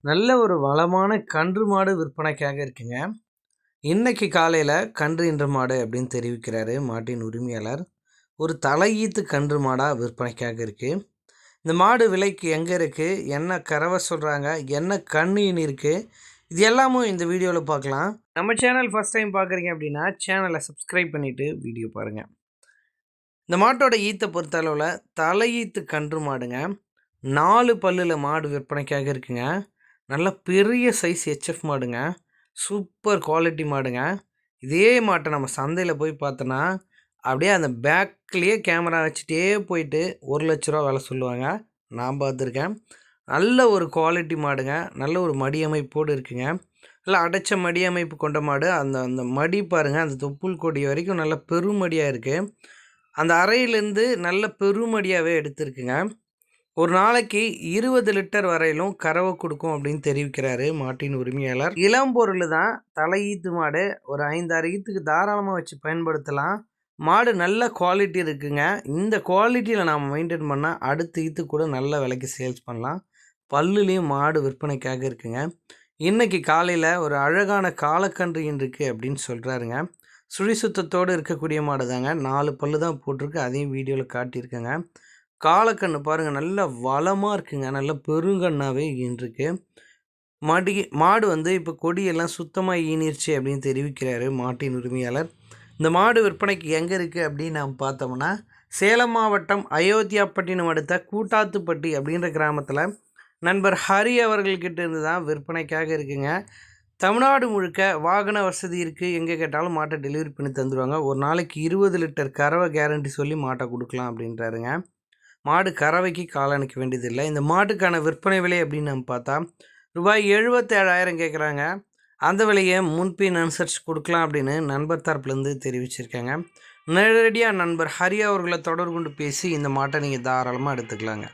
நல்ல ஒரு வளமான கன்று மாடு விற்பனைக்காக இருக்குங்க. இன்னைக்கு காலையில கன்று ஈன்ற மாடு அப்படின்னு தெரிவிக்கிறாரு மாட்டின் உரிமையாளர். ஒரு தலையீத்து கன்று மாடா விற்பனைக்காக இருக்கு. இந்த மாடு விலைக்கு எங்கே இருக்கு? என்ன கறவை சொல்றாங்க? என்ன கண்ணு ஈனி இருக்கு? இது எல்லாமும் இந்த வீடியோவில் பார்க்கலாம். நம்ம சேனல் ஃபர்ஸ்ட் டைம் பார்க்குறீங்க அப்படின்னா சேனலை சப்ஸ்கிரைப் பண்ணிட்டு வீடியோ பாருங்க. இந்த மாட்டோட ஈத்தை பொறுத்த அளவில் தலையீத்து கன்று மாடுங்க. 4 பல்லுல மாடு விற்பனைக்காக இருக்குங்க. நல்ல பெரிய சைஸ் ஹெச்எஃப் மாடுங்க. சூப்பர் குவாலிட்டி மாடுங்க. இதே மாட்டை நம்ம சந்தையில் போய் பார்த்தோன்னா அப்படியே அந்த பேக்லேயே கேமரா வச்சுட்டே போயிட்டு 1,00,000 விலை சொல்லுவாங்க. நான் பார்த்துருக்கேன். நல்ல ஒரு குவாலிட்டி மாடுங்க. நல்ல ஒரு மடி அமைப்போடு இருக்குங்க. நல்லா அடைச்ச மடி அமைப்பு கொண்ட மாடு. அந்த அந்த மடி பாருங்கள், அந்த தொப்புள் கொடி வரைக்கும் நல்ல பெருமடியாக இருக்குது. அந்த அறையிலேருந்து நல்ல பெருமடியாகவே எடுத்திருக்குங்க. ஒரு நாளைக்கு 20 லிட்டர் வரையிலும் கறவை கொடுக்கும் அப்படின்னு தெரிவிக்கிறாரு மாட்டின் உரிமையாளர். இளம் பொருள் தான், தலையீத்து மாடு. ஒரு 5-6 ஈத்துக்கு தாராளமாக வச்சு பயன்படுத்தலாம். மாடு நல்ல குவாலிட்டி இருக்குங்க. இந்த குவாலிட்டியில் நாம் மெயின்டைன் பண்ணால் அடுத்த ஈத்து கூட நல்ல விலைக்கு சேல்ஸ் பண்ணலாம். பல்லுலேயும் மாடு விற்பனைக்காக இருக்குங்க. இன்றைக்கி காலையில் ஒரு அழகான காலக்கன்று இருக்குது அப்படின்னு சொல்கிறாருங்க. சுழி சுத்தத்தோடு இருக்கக்கூடிய மாடு தாங்க. 4 பல்லு தான் போட்டிருக்கு. அதையும் வீடியோவில் காட்டியிருக்கேங்க. காலக்கன்று பாருங்கள், நல்ல வளமாக இருக்குங்க. நல்ல பெருங்கண்ணாகவே ஈன்றிருக்கு. மாடு வந்து இப்போ கொடியெல்லாம் சுத்தமாக ஈனிருச்சு அப்படின்னு தெரிவிக்கிறாரு மாட்டின் உரிமையாளர். இந்த மாடு விற்பனைக்கு எங்கே இருக்குது அப்படின்னு நாம் பார்த்தோம்னா, சேலம் மாவட்டம் அயோத்தியாப்பட்டினம் அடுத்த கூட்டாத்துப்பட்டி அப்படின்ற கிராமத்தில் நண்பர் ஹரி அவர்கள்கிட்ட இருந்து தான் விற்பனைக்காக இருக்குங்க. தமிழ்நாடு முழுக்க வாகன வசதி இருக்குது. எங்கே கேட்டாலும் மாட்டை டெலிவரி பண்ணி தந்துடுவாங்க. ஒரு நாளைக்கு 20 லிட்டர் கறவை கேரண்டி சொல்லி மாட்டை கொடுக்கலாம் அப்படின்றாருங்க. மாடு கறவைக்கு காலணிக்க வேண்டியதில்லை. இந்த மாட்டுக்கான விற்பனை விலை அப்படின்னு நம்ம பார்த்தா ரூபாய் 77,000 கேட்குறாங்க. அந்த விலையை முன்பின் அனுசரித்து கொடுக்கலாம் அப்படின்னு நண்பர் தரப்புலேருந்து தெரிவிச்சிருக்காங்க. நேரடியாக நண்பர் ஹரி அவர்களை தொடர்பு கொண்டு பேசி இந்த மாட்டை நீங்கள் தாராளமாக எடுத்துக்கலாங்க.